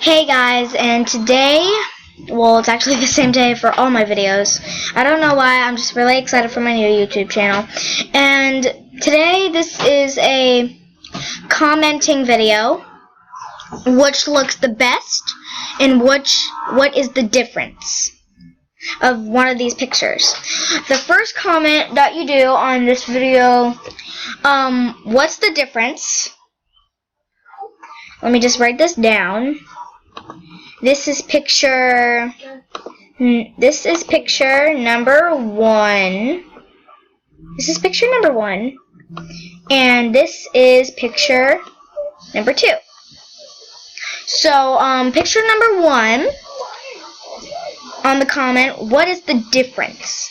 Hey guys, and today, well, it's actually the same day for all my videos. I don't know why, I'm just really excited for my new YouTube channel. And today, this is a commenting video, which looks the best, and what is the difference of one of these pictures. The first comment that you do on this video, what's the difference? Let me just write this down. This is picture number 1. This is picture number 1. And this is picture number 2. So, picture number 1, on the comment, what is the difference?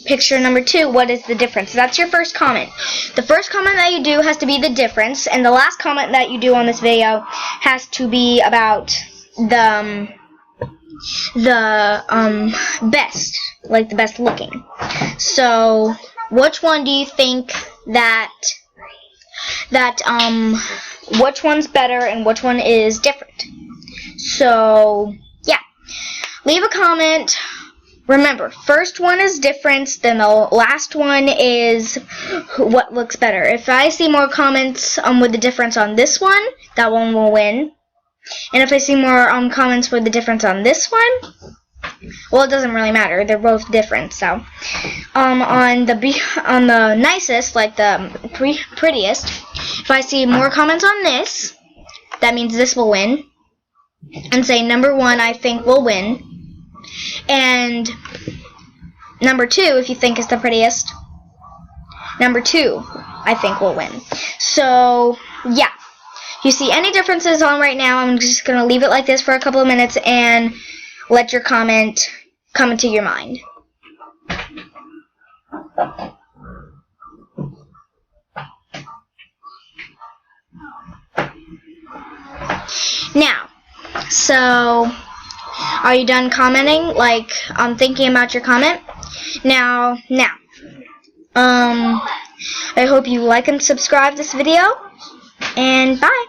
Picture number 2, what is the difference? That's your first comment. The first comment that you do has to be the difference, and the last comment that you do on this video has to be about the best, like the best looking. So, which one do you think which one's better and which one is different? So, yeah. Leave a comment. Remember, first one is difference, then the last one is what looks better. If I see more comments with the difference on this one, that one will win. And if I see more comments with the difference on this one, well, it doesn't really matter. They're both different. So, on the nicest, like the prettiest, if I see more comments on this, that means this will win. And say number 1, I think will win. And number 2, if you think is the prettiest, number 2, I think will win. So, yeah. If you see any differences on right now, I'm just going to leave it like this for a couple of minutes and let your comment come into your mind. Now, so, are you done commenting? Like, thinking about your comment? Now, I hope you like and subscribe this video, and bye!